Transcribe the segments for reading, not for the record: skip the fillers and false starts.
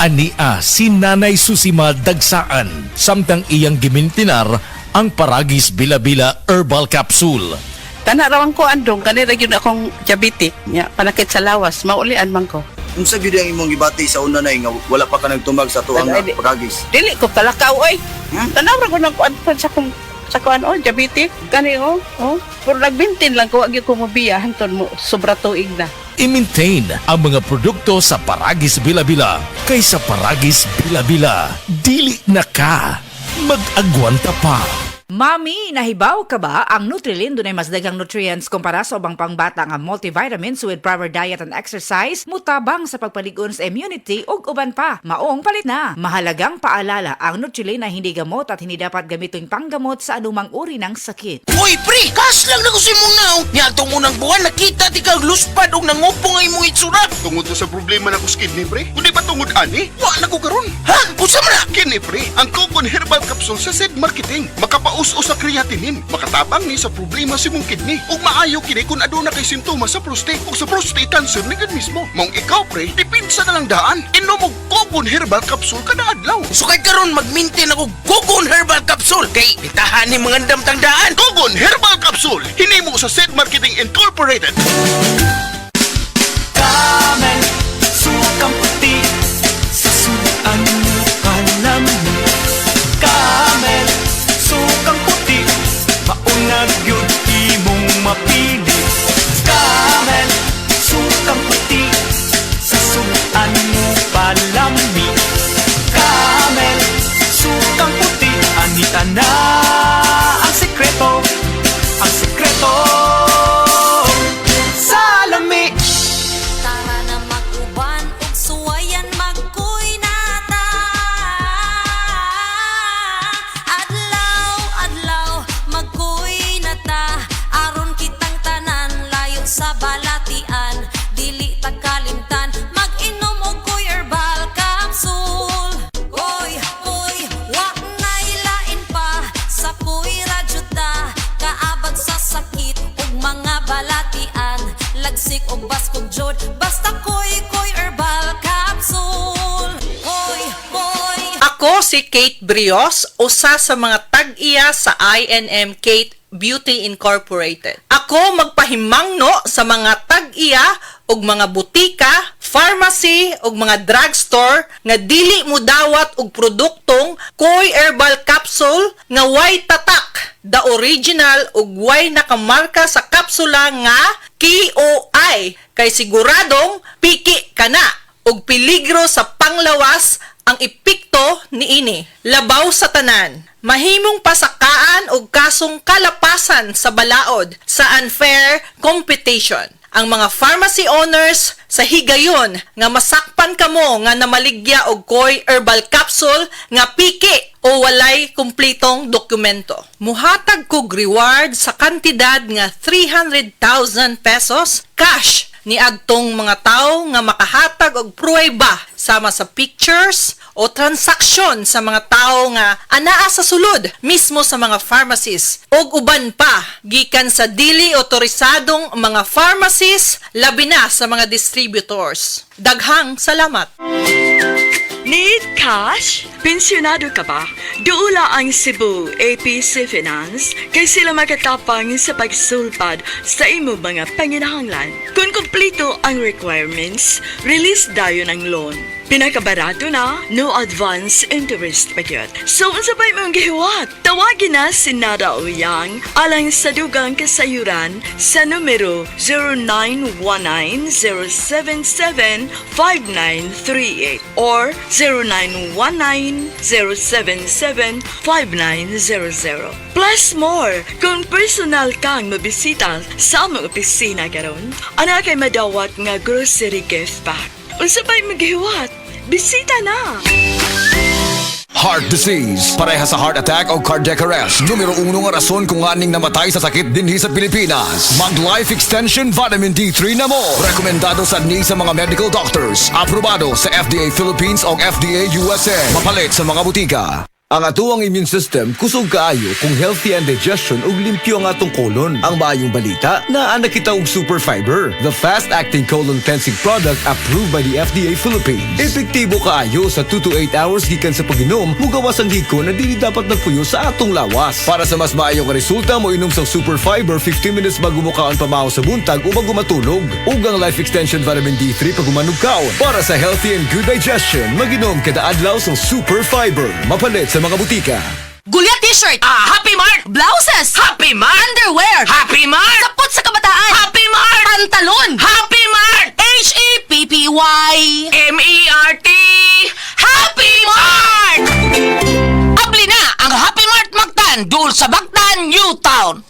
Ania si Nanay Susima Dagsaan samtang iyang gimintinar ang Paragis Bila-Bila Herbal Capsule. Tanarawan ko andong kanira yun akong diabetic nya panakit sa lawas maulian man ko. Unsa gyud ang imong gibati sa una nay nga wala pa ka nagtumag sa tuang Paragis? Dili ko kalakaw oy. Tanawra ko nang kuan sa kuan diabetic kani pero nagbintin lang ko wag ko mobiya hanton mo sobra tuig na. I-maintain ang mga produkto sa Paragis Bila-Bila kaysa Paragis Bila-Bila. Dili na ka. Mag-agwanta pa. Mami, nahibaw ka ba? Ang Nutrilin dunay mas daghang nutrients kumpara sa ubang pangbata nga multivitamins with proper diet and exercise, mutabang sa pagpalig-on sa immunity ug uban pa. Maong palit na. Mahalagang paalala, ang Nutrilin na hindi gamot at hindi dapat gamitin panggamot sa anumang uri ng sakit. Uy, pre! Kas lang na ko si mong naong! Niya itong unang buwan, nakita di kang luspad o nangupong ay mong itsura! Tungod to sa problema na ko sa kidney, pre. Kundi ba tungod ani? Wa na ko karon. Ha? Unsa man na? Kidney, pre. Ang Cogon Herbal Capsule sa Zed Marketing. Makapaus o sa creatinine. Makatabang ni sa problema si mong kidney. Ug maayo kini kung aduna kay simptomas sa prostate o sa prostate cancer ni mismo. Mong ikaw, pre, dipinsa na lang daan. Inom og Cogon Herbal Capsule kada adlaw. Sukay karon mag-maintain ako Cogon Herbal Capsule kay itahan ni mga damtang daan. Cogon Herbal Capsule. Hinimo sa Zed Marketing Incorporated. Camel, sukang puti, sasuan mo kalam mo. Camel, sukang puti, maunag yun imong mapili. Camel, sukang puti, sasuan mo palami. Camel, sukang puti, anita na ang sekreto, ang sekreto. Salami. Tara na mag-uban ug suwayan magkuy nata. Adlaw magkuy nata. Aron kitang tanan layo sa balatian. Dili ta kalimtan mag-inom og kuy herbal capsule. Koy, wa nay lain pa sa kuy rajuta. Kaabag sa sakit ug mga balatian. Lagsik o baskog jod basta koy herbal capsule. Koy. Ako si Kate Brios, usa sa mga tag-iya sa INM Kate Beauty Incorporated. Ako magpahimangno sa mga tag-iya ug mga butika, pharmacy ug mga drugstore nga dili mo dawat og produktong Koy Herbal Capsule nga way tatak, the original ug way nakamarka sa kapsula nga KOI kay siguradong piki kana ug peligro sa panglawas ang epekto niini. Labaw sa tanan, mahimong pasakaan og kasong kalapasan sa balaod sa unfair competition. Ang mga pharmacy owners sa higayon nga masakpan kamo nga namaligya og Koy Herbal Capsule nga piki o walay kumpletong dokumento. Muhatag kog reward sa kantidad nga 300,000 pesos cash ni agtong mga tao nga makahatag og pruweba sama sa pictures o transaksyon sa mga tao nga anaa sa sulod mismo sa mga pharmacies og uban pa gikan sa dili otorisadong mga pharmacies labi na sa mga distributors. Daghang salamat. Need cash? Pensyonado ka ba? Duula ang Cebu APC Finance kay sila makatapang sa pagsulpad sa imo mga panginahanglan. Kung kumpleto ang requirements, release dayon ang loan. Pinakabarato na, no advance interest pa yun. So, unsa pa imong gihiwat? Tawagin na si Nada Uyang alang sa dugang kasayuran sa numero 0919-077-5938 or 0919-077-5900. Plus more, kung personal kang mabisita sa among opisina karon, ana kay madawat nga grocery gift pack. Unsa pa imong gihiwat? Bisita na! Heart disease, pareha sa heart attack o cardiac arrest. Numero 1 nga rason kung aning namatay sa sakit dinhi sa Pilipinas. Mag Life Extension Vitamin D3 na mo. Rekomendado sa ni sa mga medical doctors. Aprobado sa FDA Philippines o FDA USA. Mapalit sa mga butika. Ang atuang immune system kusog kaayo kung healthy ang digestion ug limpyo ang atong colon. Ang maayong balita, naa na kita og super fiber, the fast-acting colon cleansing product approved by the FDA Philippines. Epektibo kaayo sa 2 to 8 hours gikan sa pag-inom, mugawas ang hiko na dili dapat nagpuyo sa atong lawas. Para sa mas maayong resulta, mo inom sa super fiber 15 minutes bago mo kaon pamahaw sa buntag o bago matulog. Ug ang Life Extension Vitamin D3 pag umanog kaon. Para sa healthy and good digestion, mag-inom kada adlaw sa super fiber. Mapalit sa mga butika. Gulya t-shirt! Happy Mart! Blouses! Happy Mart! Underwear! Happy Mart! Sapot sa kabataan! Happy Mart! Pantalon! Happy Mart! H-E-P-P-Y M-E-R-T Happy Mart! Abli na ang Happy Mart Mactan dul sa Bactan, Newtown!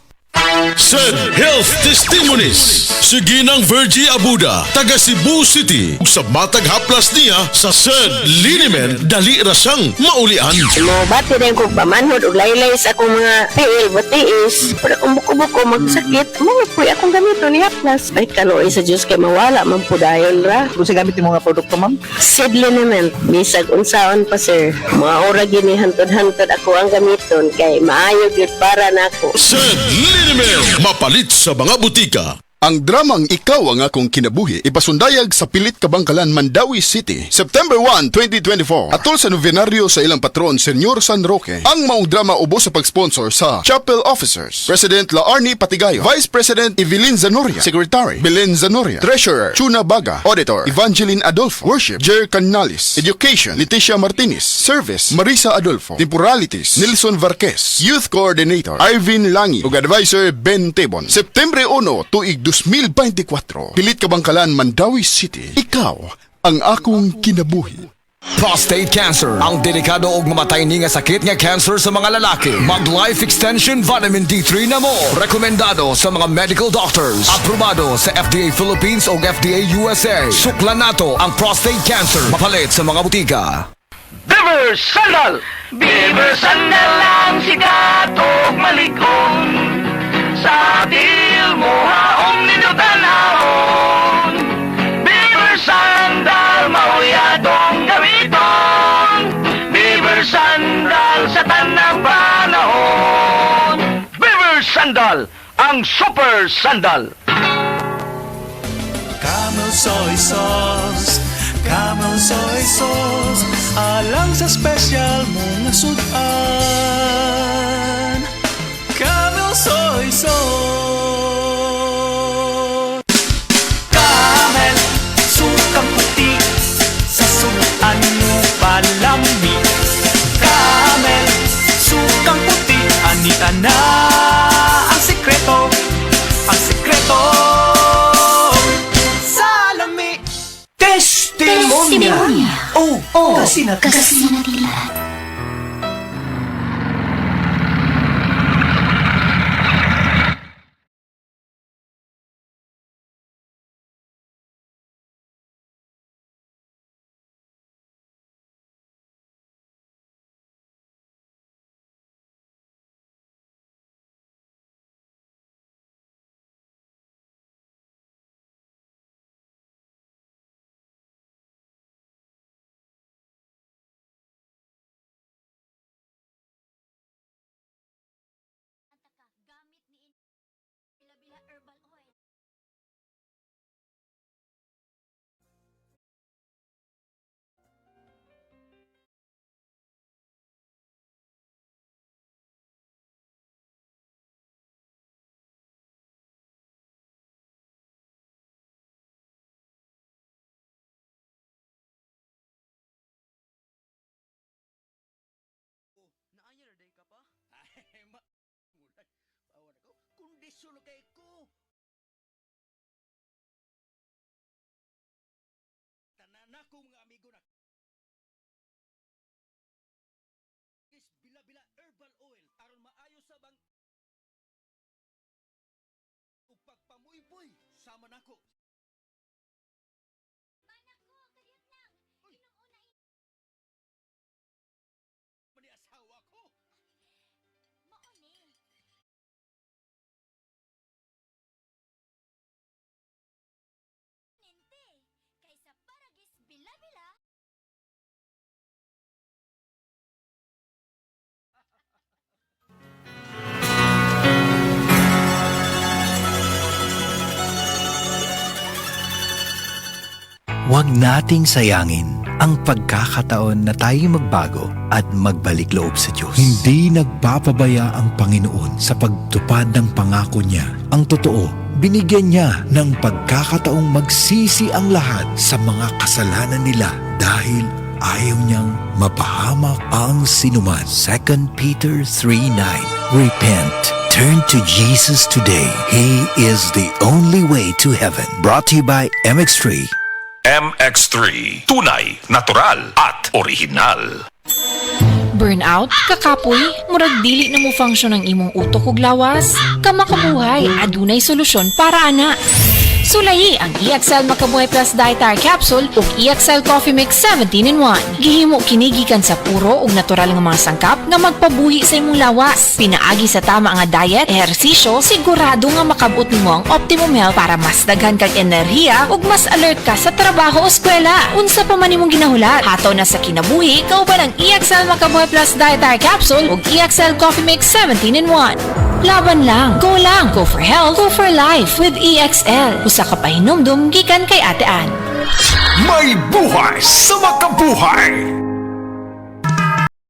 Said Health Testimonies. Sige ng Virgie Abuda, taga Cebu City. Ug sa matag haplas niya sa Said Linimen, dali ra siyang maulian. Bati rin kong pamanhod o laylay sa akong mga pail, batiis. Para kung buko-buko magsakit, mga po'y akong gamito ni Haplas. Ay kanoy sa Diyos kay mawala, mampudayon ra. Kung sa gamit yung mga produkto, ma'am? Said liniment, bisag unsaon pa sir. Mga ora gini hantod-hantod ako ang gamiton kay maayo gyud para nako. Said Linimen, mapalit sa mga butika. Ang dramang Ikaw ang Akong Kinabuhi ipasundayag sa Pilit Kabangkalan, Mandawi City, September 1, 2024. Atol sa novenaryo sa ilang patron, Senyor San Roque. Ang maong drama ubos sa pag-sponsor sa Chapel Officers, President Laarni Patigayo, Vice President Evelyn Zanoria, Secretary Belen Zanoria, Treasurer Chuna Baga, Auditor Evangeline Adolfo, Worship Jer Canales, Education Leticia Martinez, Service Marisa Adolfo, Temporalities Nelson Varquez, Youth Coordinator Irvin Langi, ug Advisor Ben Tebon. September 1, tuig 2024. Pilit Kabangkalan, Mandawi City. Ikaw ang akong kinabuhi. Prostate cancer, ang delikado ug mamatay ni nga sakit nga cancer sa mga lalaki. Mag Life Extension Vitamin D3 na mo. Rekomendado sa mga medical doctors. Aprobado sa FDA Philippines ug FDA USA. Suklan nato ang prostate cancer. Mapalit sa mga butika. Beaver Sandal! Beaver Sandal ang sikat og maligong sa til mo haong ninyo tanahon. Beaver Sandal mauyadong gamiton. Beaver Sandal sa tanang panahon. Beaver Sandal, ang super sandal. Camel soy sauce, Camel soy sauce, alang sa special mong sudan. Camel soy sauce. Camel, sukang puti, sa sudan mo palami. Camel, sukang puti, anita na ang sikreto, ang sikreto. Salami, testimonya. Oh, kasi na kondisyon kay ko. Tanan ako mga amigo na is bila-bila herbal oil aron maayo sa bang ug pagpamuy-puy sama nako. nating sayangin ang pagkakataon na tayo magbago at magbalik loob sa Diyos. Hindi nagpapabaya ang Panginoon sa pagtupad ng pangako niya. Ang totoo, binigyan niya ng pagkakataong magsisi ang lahat sa mga kasalanan nila dahil ayaw niyang mapahamak ang sinuman. 2 Peter 3:9. Repent. Turn to Jesus today. He is the only way to heaven. Brought to you by MX3. MX3. Tunay, natural, at original. Burnout, kakapoy, murag dili na mo function ang imong utok ug lawas. Kamakabuhay, adunay solusyon para ana. Sulayi ang EXL Makabuhay Plus Dietary Capsule ug EXL Coffee Mix 17-in-1. Gihimo kini gikan sa puro ug natural nga mga sangkap nga magpabuhi sa imong lawas. Pinaagi sa tama nga diet, ehersisyo, sigurado nga makabot nimo ang optimum health para mas daghan kag enerhiya ug mas alert ka sa trabaho o eskwela. Unsa pa man imong ginahulat, hataw na sa kinabuhi, kauban ang EXL Makabuhay Plus Dietary Capsule ug EXL Coffee Mix 17-in-1. Laban lang, go for health, go for life with EXL. Usa ka pahinumdum gikan kay Ate Ann. May buhay sa makabuhay!